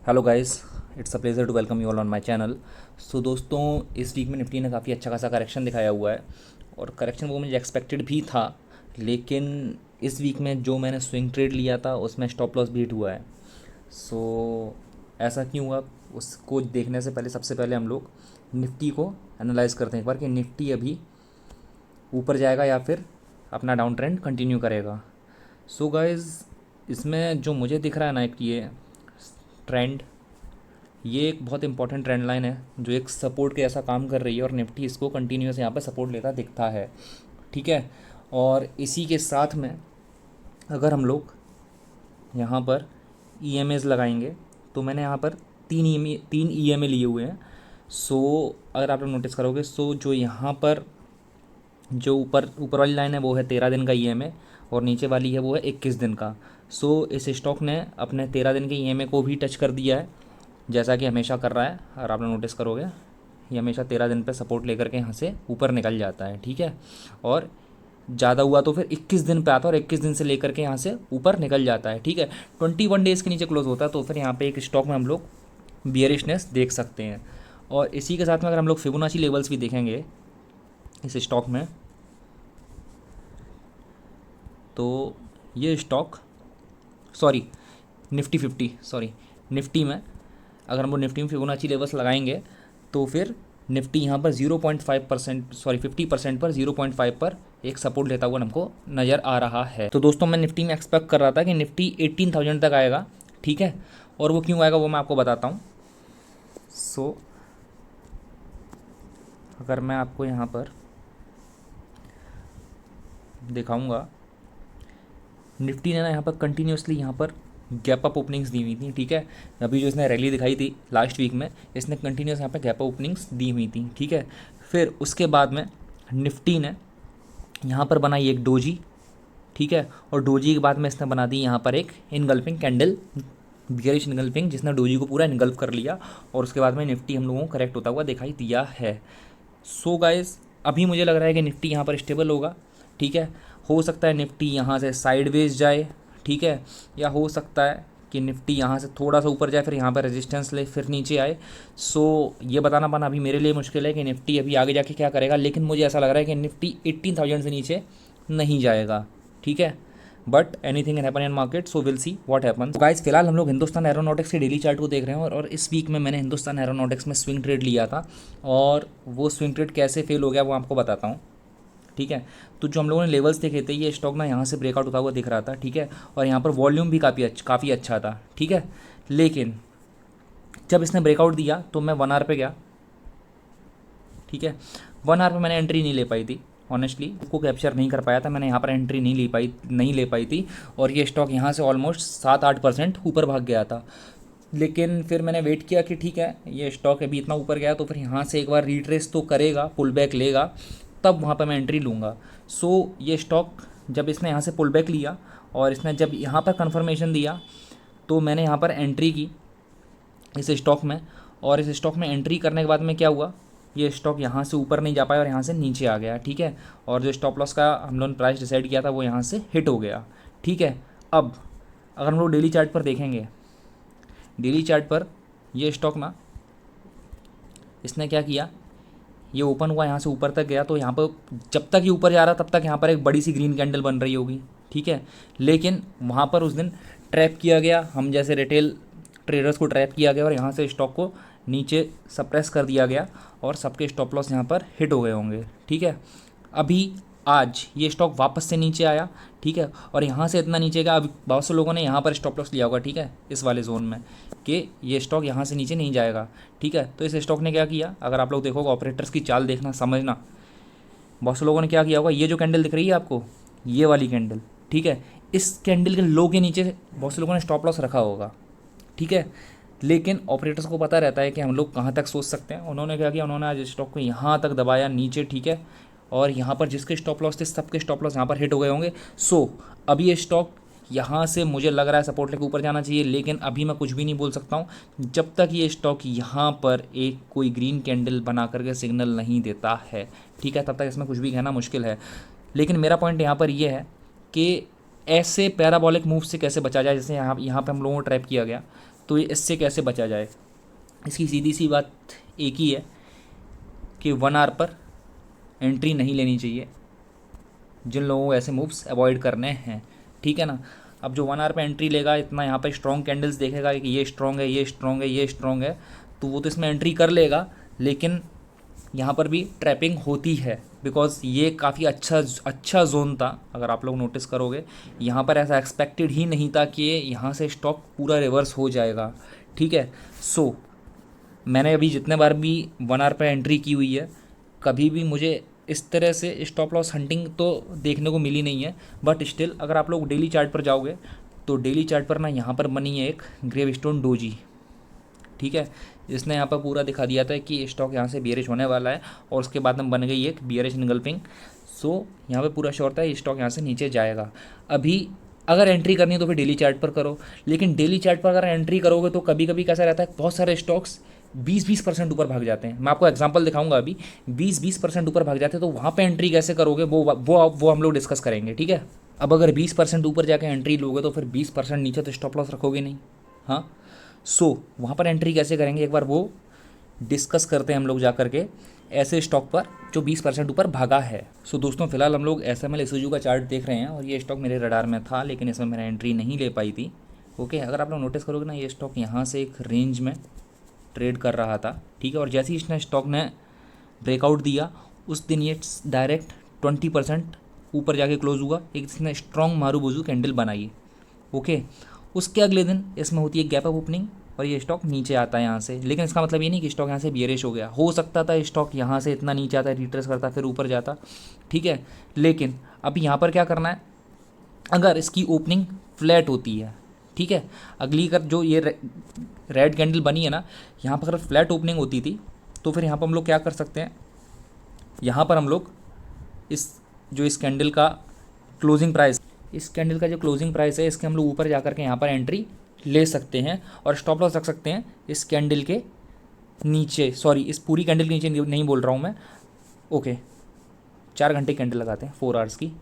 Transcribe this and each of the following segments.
Hello guys, it's a pleasure to welcome you all on my channel. So दोस्तों, इस week में Nifty ने काफ़ी अच्छा खासा करेक्शन दिखाया हुआ है और करेक्शन वो मुझे एक्सपेक्टेड भी था। लेकिन इस वीक में जो मैंने स्विंग ट्रेड लिया था उसमें स्टॉप लॉस भी हिट हुआ है। सो ऐसा क्यों हुआ, उसको देखने से पहले सबसे पहले हम लोग निफ्टी को एनालाइज करते हैं एक बार कि निफ्टी अभी ऊपर जाएगा या फिर अपना डाउन ट्रेंड कंटिन्यू करेगा। सो गाइस, इसमें जो मुझे दिख रहा है ना, एक ये ट्रेंड, ये एक बहुत इंपॉर्टेंट ट्रेंड लाइन है जो एक सपोर्ट के ऐसा काम कर रही है और निफ्टी इसको कंटिन्यूस यहाँ पर सपोर्ट लेता दिखता है। ठीक है। और इसी के साथ में अगर हम लोग यहाँ पर ई लगाएंगे तो मैंने यहाँ पर तीन ई लिए हुए हैं। सो अगर आप लोग नोटिस करोगे, सो जो यहाँ पर जो ऊपर ऊपर वाली लाइन है वो है 13 दिन का ई और नीचे वाली है वो है 21 दिन का। सो इस स्टॉक ने अपने 13 दिन के ई को भी टच कर दिया है, जैसा कि हमेशा कर रहा है। अगर आप लोग नोटिस करोगे, ये हमेशा 13 दिन पे सपोर्ट लेकर के यहाँ से ऊपर निकल जाता है। ठीक है। और ज़्यादा हुआ तो फिर 21 दिन पे आता है और 21 दिन से लेकर के यहाँ से ऊपर निकल जाता है। ठीक है। 21 डेज़ के नीचे क्लोज होता है तो फिर यहाँ पे एक स्टॉक में हम लोग बियरिशनेस देख सकते हैं। और इसी के साथ में अगर हम लोग फिबोनाची लेवल्स भी देखेंगे इस स्टॉक में, तो ये स्टॉक, सॉरी, निफ्टी में अगर हम लोग निफ्टी में फिबोनाची लेवल्स लगाएंगे तो फिर निफ्टी यहाँ पर 0.5%, सॉरी 50% पर 0.5 पर एक सपोर्ट लेता हुआ हमको नज़र आ रहा है। तो दोस्तों, मैं निफ्टी में एक्सपेक्ट कर रहा था कि निफ्टी 18,000 तक आएगा। ठीक है। और वो क्यों आएगा वो मैं आपको बताता हूँ। सो अगर मैं आपको यहाँ पर दिखाऊंगा, निफ्टी ने ना यहाँ पर कंटिन्यूसली यहाँ पर गैप अप ओपनिंग्स दी हुई थी। ठीक है। अभी जो इसने रैली दिखाई थी लास्ट वीक में, इसने कंटिन्यूस यहाँ पे गैप अप ओपनिंग्स दी हुई थी। ठीक है। फिर उसके बाद में निफ्टी ने यहाँ पर बनाई एक डोजी। ठीक है। और डोजी के बाद में इसने बना दी यहाँ पर एक इनगल्फिंग कैंडल, बियरिश इनगल्फिंग, जिसने डोजी को पूरा इनगल्फ कर लिया और उसके बाद में निफ्टी हम लोगों को करेक्ट होता हुआ दिखाई दिया है। सो गाइस, अभी मुझे लग रहा है कि निफ्टी यहाँ पर स्टेबल होगा। ठीक है। हो सकता है निफ्टी यहाँ से साइडवेज जाए। ठीक है। या हो सकता है कि निफ्टी यहाँ से थोड़ा सा ऊपर जाए, फिर यहाँ पर रेजिस्टेंस ले, फिर नीचे आए। सो ये बताना पाना अभी मेरे लिए मुश्किल है कि निफ्टी अभी आगे जाके क्या करेगा, लेकिन मुझे ऐसा लग रहा है कि निफ्टी 18,000 से नीचे नहीं जाएगा। ठीक है। But anything can happen in market, so will see what happens. Guys, फिलहाल हम लोग हिंदुस्तान एरोनॉटिक्स के डेली चार्ट को देख रहे हैं और इस वीक में मैंने हिंदुस्तान एरोनॉटिक्स में स्विंग ट्रेड लिया था और वो स्विंग ट्रेड कैसे फेल हो गया वो आपको बताता हूँ। ठीक है। तो जो हम लोगों ने लेवल्स देखे थे, ये स्टॉक ना यहाँ से ब्रेकआउट होता हुआ दिख रहा था। ठीक है। और यहाँ पर वॉल्यूम भी काफ़ी अच्छा था। ठीक है। लेकिन जब इसने ब्रेकआउट दिया तो मैं 1 आवर पे गया। ठीक है। 1 आवर पे मैंने एंट्री नहीं ले पाई थी, ऑनेस्टली को कैप्चर नहीं कर पाया था मैंने, यहाँ पर एंट्री नहीं ले पाई थी और ये स्टॉक यहाँ से ऑलमोस्ट 7-8% ऊपर भाग गया था। लेकिन फिर मैंने वेट किया कि ठीक है, ये स्टॉक अभी इतना ऊपर गया तो फिर यहाँ से एक बार रिट्रेस तो करेगा, पुल बैक लेगा, तब वहाँ पर मैं एंट्री लूँगा। सो ये स्टॉक जब इसने यहाँ से पुल बैक लिया और इसने जब यहाँ पर कन्फर्मेशन दिया तो मैंने यहाँ पर एंट्री की इस स्टॉक में। और इस स्टॉक में एंट्री करने के बाद में क्या हुआ, ये स्टॉक यहाँ से ऊपर नहीं जा पाया और यहाँ से नीचे आ गया। ठीक है। और जो स्टॉप लॉस का हम लोगों ने प्राइस डिसाइड किया था वो यहाँ से हिट हो गया। ठीक है। अब अगर हम लोग डेली चार्ट पर देखेंगे, डेली चार्ट पर ये स्टॉक ना, इसने क्या किया, ये ओपन हुआ यहाँ से ऊपर तक गया तो यहाँ पर जब तक ये ऊपर जा रहा तब तक यहाँ पर एक बड़ी सी ग्रीन कैंडल बन रही होगी। ठीक है। लेकिन वहाँ पर उस दिन ट्रैप किया गया, हम जैसे रिटेल ट्रेडर्स को ट्रैप किया गया और यहाँ से स्टॉक को नीचे सप्रेस कर दिया गया और सबके स्टॉप लॉस यहाँ पर हिट हो गए होंगे। ठीक है। अभी आज ये स्टॉक वापस से नीचे आया। ठीक है। और यहाँ से इतना नीचे गया, अभी बहुत से लोगों ने यहाँ पर स्टॉप लॉस लिया होगा। ठीक है। इस वाले जोन में कि ये स्टॉक यहाँ से नीचे नहीं जाएगा। ठीक है। तो इस स्टॉक ने क्या किया, अगर आप लोग देखोगे, ऑपरेटर्स की चाल देखना, समझना, बहुत से लोगों ने क्या किया होगा, ये जो कैंडल दिख रही है आपको, ये वाली कैंडल, ठीक है, इस कैंडल के लो के नीचे बहुत से लोगों ने स्टॉप लॉस रखा होगा। ठीक है। लेकिन ऑपरेटर्स को पता रहता है कि हम लोग कहाँ तक सोच सकते हैं। उन्होंने क्या किया, उन्होंने आज स्टॉक को यहाँ तक दबाया नीचे। ठीक है। और यहाँ पर जिसके स्टॉप लॉस थे सबके स्टॉप लॉस यहाँ पर हिट हो गए होंगे। सो अभी ये स्टॉक यहाँ से मुझे लग रहा है सपोर्ट लेके ऊपर जाना चाहिए, लेकिन अभी मैं कुछ भी नहीं बोल सकता हूँ जब तक ये स्टॉक यहाँ पर एक कोई ग्रीन कैंडल बना करके सिग्नल नहीं देता है। ठीक है। तब तक इसमें कुछ भी कहना मुश्किल है। लेकिन मेरा पॉइंट यहाँ पर ये है कि ऐसे पैराबॉलिक मूव से कैसे बचा जाए, जैसे यहाँ पे हम लोगों को ट्रैप किया गया। तो ये इससे कैसे बचा जाए? इसकी सीधी सी बात एक ही है कि 1 आवर पर एंट्री नहीं लेनी चाहिए जिन लोगों को ऐसे मूव्स अवॉइड करने हैं, ठीक है ना। अब जो 1 आवर पे एंट्री लेगा, इतना यहाँ पे स्ट्रॉन्ग कैंडल्स देखेगा कि ये स्ट्रॉन्ग है, ये स्ट्रॉन्ग है, ये स्ट्रॉन्ग है, तो वो तो इसमें एंट्री कर लेगा, लेकिन यहाँ पर भी ट्रैपिंग होती है बिकॉज ये काफ़ी अच्छा जोन था। अगर आप लोग नोटिस करोगे, यहाँ पर ऐसा एक्सपेक्टेड ही नहीं था कि यहाँ से स्टॉक पूरा रिवर्स हो जाएगा, ठीक है। सो मैंने अभी जितने बार भी 1 आवर पे एंट्री की हुई है, कभी भी मुझे इस तरह से स्टॉप लॉस हंटिंग तो देखने को मिली नहीं है। बट स्टिल अगर आप लोग डेली चार्ट पर जाओगे तो डेली चार्ट पर ना यहाँ पर बनी है एक ग्रेवस्टोन डोजी, ठीक है, जिसने यहाँ पर पूरा दिखा दिया था कि स्टॉक यहाँ से बियरिश होने वाला है, और उसके बाद में बन गई एक बियरिश इनगल्फिंग। सो यहाँ पे पूरा श्योर था ये स्टॉक यहाँ से नीचे जाएगा। अभी अगर एंट्री करनी है तो फिर डेली चार्ट पर करो, लेकिन डेली चार्ट पर अगर एंट्री करोगे तो कभी कभी कैसा रहता है, बहुत सारे स्टॉक्स 20-20% ऊपर भाग जाते हैं। मैं आपको एग्जांपल दिखाऊंगा अभी, 20-20% ऊपर भाग जाते हैं, तो वहाँ पे एंट्री कैसे करोगे वो हम लोग डिस्कस करेंगे, ठीक है। अब अगर 20% ऊपर जाके एंट्री लोगे तो फिर 20% नीचे तो स्टॉप लॉस रखोगे नहीं, हाँ। सो वहाँ पर एंट्री कैसे करेंगे, एक बार वो डिस्कस करते हैं हम लोग जा करके ऐसे स्टॉक पर जो 20% ऊपर भागा है। सो दोस्तों फिलहाल हम लोग SML SOU का चार्ट देख रहे हैं, और ये स्टॉक मेरे रडार में था लेकिन इसमें मैंने एंट्री नहीं ले पाई थी, ओके। अगर आप लोग नोटिस करोगे ना, ये स्टॉक यहाँ से एक रेंज में ट्रेड कर रहा था, ठीक है, और जैसे ही इसने स्टॉक ने ब्रेकआउट दिया उस दिन ये डायरेक्ट 20% ऊपर जाके क्लोज हुआ, एक इसने स्ट्रॉन्ग मारूबुजू कैंडल बनाई, ओके। उसके अगले दिन इसमें होती है गैप अप ओपनिंग और ये स्टॉक नीचे आता है यहाँ से, लेकिन इसका मतलब ये नहीं कि स्टॉक यहाँ से बियरिश हो गया। हो सकता था स्टॉक यहाँ से इतना नीचे आता है, रिट्रेस करता फिर ऊपर जाता, ठीक है। लेकिन अब यहाँ पर क्या करना है, अगर इसकी ओपनिंग फ्लैट होती है, ठीक है, अगली अगर जो ये रेड कैंडल बनी है ना, यहाँ पर अगर फ्लैट ओपनिंग होती थी तो फिर यहाँ पर हम लोग क्या कर सकते हैं, यहाँ पर हम लोग इस कैंडल का क्लोजिंग प्राइस, इस कैंडल का जो क्लोजिंग प्राइस है इसके हम लोग ऊपर जा कर के यहाँ पर एंट्री ले सकते हैं और स्टॉप लॉस रख सकते हैं इस कैंडल के नीचे, सॉरी इस पूरी कैंडल के नीचे नहीं बोल रहा हूँ मैं, ओके। 4 घंटे कैंडल लगाते हैं 4 आवर्स की,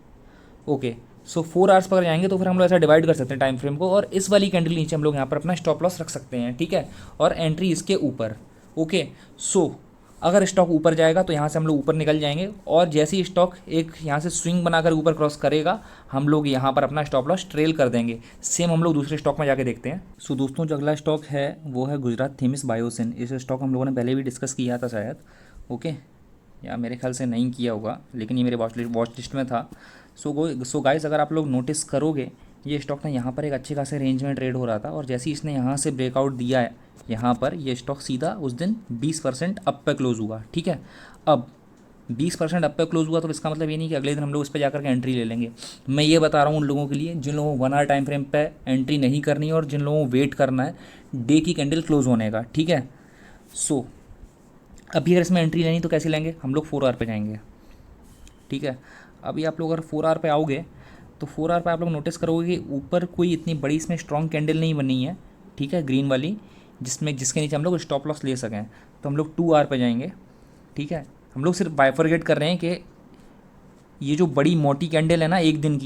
ओके। सो 4 आवर्स पर जाएंगे तो फिर हम लोग ऐसा डिवाइड कर सकते हैं टाइम फ्रेम को, और इस वाली कैंडल नीचे हम लोग यहाँ पर अपना स्टॉप लॉस रख सकते हैं, ठीक है, और एंट्री इसके ऊपर, ओके। सो अगर स्टॉक ऊपर जाएगा तो यहाँ से हम लोग ऊपर निकल जाएंगे, और जैसे ही स्टॉक एक यहाँ से स्विंग बनाकर ऊपर क्रॉस करेगा हम लोग यहाँ पर अपना स्टॉप लॉस ट्रेल कर देंगे। सेम हम लोग दूसरे स्टॉक में जाके देखते हैं। सो दोस्तों जो अगला स्टॉक है वो है गुजरात थीमिस बायोसिन। इस स्टॉक हम लोगों ने पहले भी डिस्कस किया था शायद, ओके, या मेरे ख्याल से नहीं किया होगा, लेकिन ये मेरे वॉच लिस्ट में था। सो गाइस अगर आप लोग नोटिस करोगे ये स्टॉक ना यहाँ पर एक अच्छे खासे रेंज में ट्रेड हो रहा था, और जैसे ही इसने यहाँ से ब्रेकआउट दिया है यहाँ पर, ये स्टॉक सीधा उस दिन 20% अप पे क्लोज हुआ, ठीक है। अब 20% अप पे क्लोज हुआ तो इसका मतलब ये नहीं कि अगले दिन हम लोग इस पर जाकर के एंट्री ले लेंगे। मैं ये बता रहा हूँ उन लोगों के लिए जिन लोगों को 1 आवर टाइम फ्रेम पे एंट्री नहीं करनी है और जिन लोगों को वेट करना है डे की कैंडल क्लोज होने का, ठीक है। सो अभी अगर इसमें एंट्री लेनी तो कैसे लेंगे, हम लोग 4 आवर पे जाएंगे, ठीक है। अभी आप लोग अगर 4 आवर पे आओगे तो 4 आवर पे आप लोग नोटिस करोगे कि ऊपर कोई इतनी बड़ी इसमें स्ट्रॉन्ग कैंडल नहीं बनी है, ठीक है, ग्रीन वाली, जिसके नीचे हम लोग स्टॉप लॉस ले सकें। तो हम लोग 2 आवर पे जाएंगे, ठीक है। हम लोग सिर्फ बाइफरगेट कर रहे हैं कि ये जो बड़ी मोटी कैंडल है ना, एक दिन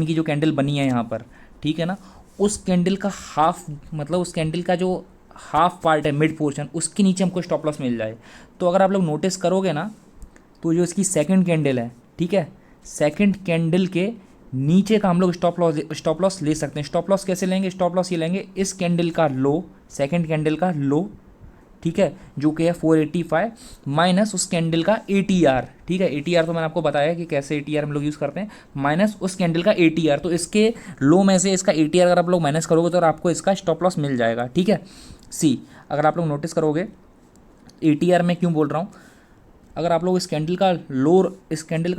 की जो कैंडल बनी है यहाँ पर, ठीक है ना, उस कैंडल का हाफ, मतलब उस कैंडल का जो हाफ पार्ट है, मिड पोर्शन, उसके नीचे हमको स्टॉप लॉस मिल जाए। तो अगर आप लोग नोटिस करोगे ना तो जो इसकी सेकंड कैंडल है, ठीक है, सेकंड कैंडल के नीचे का हम लोग स्टॉप लॉस ले सकते हैं। स्टॉप लॉस कैसे लेंगे, स्टॉप लॉस ये लेंगे इस कैंडल का लो, सेकंड कैंडल का लो, ठीक है, जो कि है 485 माइनस उस कैंडल का ATR, ठीक है। ATR तो मैंने आपको बताया कि कैसे ATR हम लोग यूज़ करते हैं, माइनस उस कैंडल का ATR। तो इसके लो में से इसका ATR अगर आप लोग माइनस करोगे तो आपको इसका स्टॉप लॉस मिल जाएगा, ठीक है। सी अगर आप लोग नोटिस करोगे ATR में क्यों बोल रहा हूँ, अगर आप लोग इस कैंडल का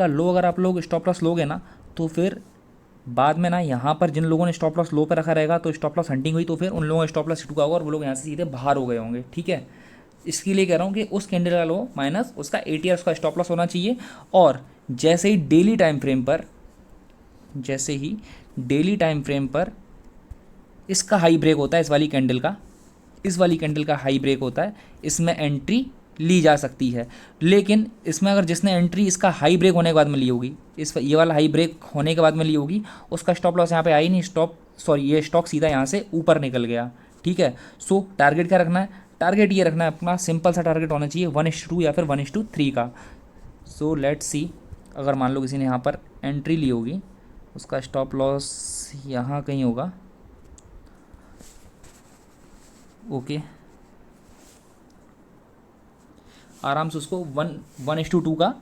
लो अगर आप लोग स्टॉप लॉस लोगे ना तो फिर बाद में ना यहाँ पर जिन लोगों ने स्टॉप लॉस लो पर रखा रहेगा तो स्टॉप लॉस हंटिंग हुई तो फिर उन लोगों का स्टॉप लॉस टूका होगा और वो लोग यहाँ से सीधे बाहर हो गए होंगे, ठीक है। इसके लिए कह रहा हूँ कि उस कैंडल का लो माइनस उसका ATR, उसका स्टॉप लॉस होना चाहिए। और जैसे ही डेली टाइम फ्रेम पर इसका हाई ब्रेक होता है, इस वाली कैंडल का हाई ब्रेक होता है, इसमें एंट्री ली जा सकती है। लेकिन इसमें अगर जिसने एंट्री इसका हाई ब्रेक होने के बाद में ली होगी, ये वाला हाई ब्रेक होने के बाद में ली होगी, उसका स्टॉप लॉस यहाँ पे आई नहीं, ये स्टॉक सीधा यहाँ से ऊपर निकल गया, ठीक है। सो टारगेट क्या रखना है, टारगेट ये रखना है अपना, सिंपल सा टारगेट होना चाहिए 1:2 या फिर 1:3 का। सो लेट्स सी, अगर मान लो किसी ने यहाँ पर एंट्री ली होगी, उसका स्टॉप लॉस यहाँ कहीं होगा, ओके, आराम से उसको 1:2 का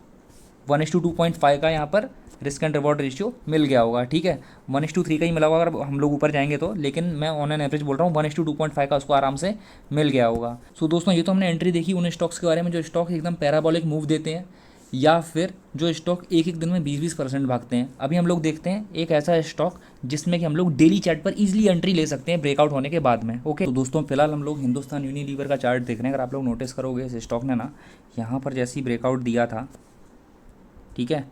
1:2.5 का यहाँ पर रिस्क एंड रिवॉर्ड रेशियो मिल गया होगा, ठीक है। 1:3 का ही मिला होगा अगर हम लोग ऊपर जाएंगे तो, लेकिन मैं ऑन एन एवरेज बोल रहा हूँ 1:2.5 का उसको आराम से मिल गया होगा। सो दोस्तों, ये तो हमने एंट्री देखी उन स्टॉक्स के बारे में जो स्टॉक एकदम पैराबोलिक मूव देते हैं, या फिर जो स्टॉक एक एक दिन में 20-20% भागते हैं। अभी हम लोग देखते हैं एक ऐसा स्टॉक जिसमें कि हम लोग डेली चार्ट पर इजीली एंट्री ले सकते हैं ब्रेकआउट होने के बाद में, ओके। तो दोस्तों फिलहाल हम लोग हिंदुस्तान यूनिलीवर का चार्ट देख रहे हैं। अगर आप लोग नोटिस करोगे इस स्टॉक ने ना यहाँ पर जैसे ही ब्रेकआउट दिया था, ठीक है,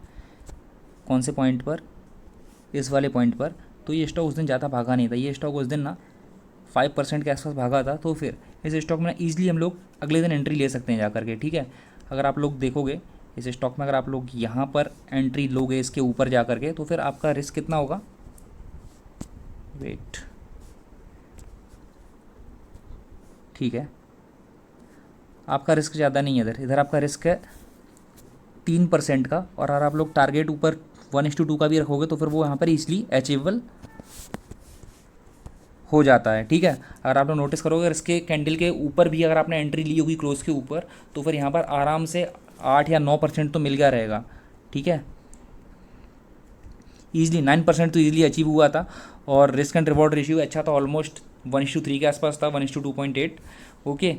कौन से पॉइंट पर, इस वाले पॉइंट पर, तो ये स्टॉक उस दिन ज़्यादा भागा नहीं था। ये स्टॉक उस दिन ना 5% के आसपास भागा था। तो फिर इस स्टॉक में ईजिली हम लोग अगले दिन एंट्री ले सकते हैं जा करके, ठीक है। अगर आप लोग देखोगे इस स्टॉक में, अगर आप लोग यहाँ पर एंट्री लोगे इसके ऊपर जा करके, तो फिर आपका रिस्क कितना होगा, वेट, ठीक है, आपका रिस्क ज़्यादा नहीं है इधर, इधर आपका रिस्क है 3% का। और अगर आप लोग टारगेट ऊपर 1:2 का भी रखोगे तो फिर वो यहाँ पर ईजिली अचीवेबल हो जाता है, ठीक है। अगर आप लोग नोटिस करोगे इसके कैंडल के ऊपर भी अगर आपने एंट्री ली होगी क्लोज के ऊपर, तो फिर यहाँ पर आराम से 8 या 9% तो मिल गया रहेगा, ठीक है। ईजिली 9% तो ईजिली अचीव हुआ था। और रिस्क एंड रिवॉर्ड रेशियो अच्छा था, ऑलमोस्ट 1:3 के आसपास था, 1:2.8, ओके।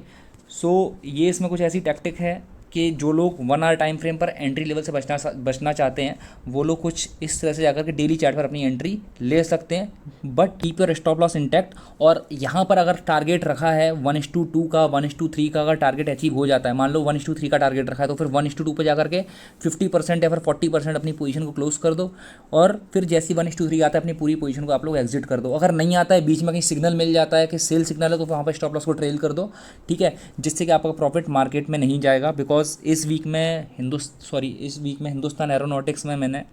सो ये इसमें कुछ ऐसी टैक्टिक है कि जो लोग 1 आवर टाइम फ्रेम पर एंट्री लेवल से बचना चाहते हैं, वो लोग कुछ इस तरह से जाकर के डेली चार्ट पर अपनी एंट्री ले सकते हैं, but keep your stop loss intact. और यहाँ पर अगर टारगेट रखा है 1:2 का, 1:3 का अगर टारगेट अचीव हो जाता है, मान लो 1:3 का टारगेट रखा है, तो फिर 1:2 पर जाकर के 50% या फिर 40% अपनी पोजीशन को क्लोज कर दो, और फिर जैसी 1:3 आता है अपनी पूरी पोजीशन को आप लोग एग्जिट कर दो। अगर नहीं आता है, बीच में कहीं सिग्नल मिल जाता है कि सेल सिग्नल है, तो वहाँ पर स्टॉप लॉस को ट्रेल कर दो, ठीक है, जिससे कि आपका प्रॉफिट मार्केट में नहीं जाएगा। बिकॉज इस वीक में हिंदुस्तान एरोनॉटिक्स में मैंने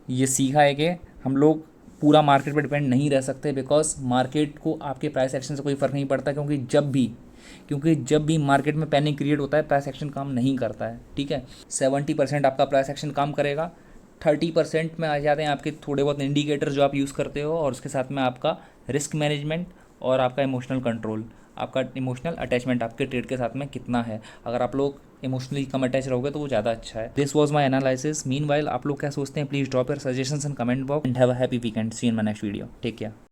ये सीखा है कि हम लोग पूरा मार्केट पर डिपेंड नहीं रह सकते, बिकॉज मार्केट को आपके प्राइस एक्शन से कोई फ़र्क नहीं पड़ता, क्योंकि जब भी मार्केट में पैनिक क्रिएट होता है, प्राइस एक्शन काम नहीं करता है, ठीक है। 70% आपका प्राइस एक्शन काम करेगा, 30% में आ जाते हैं आपके थोड़े बहुत इंडिकेटर जो आप यूज़ करते हो, और उसके साथ में आपका रिस्क मैनेजमेंट और आपका इमोशनल कंट्रोल, आपका इमोशनल अटैचमेंट आपके ट्रेड के साथ में कितना है। अगर आप लोग इमोशनली कम अटैच रहोगे तो वो ज़्यादा अच्छा है। This was my analysis. Meanwhile आप लोग क्या सोचते हैं, please drop your suggestions in comment box and have a happy weekend. See in my next video. Take care.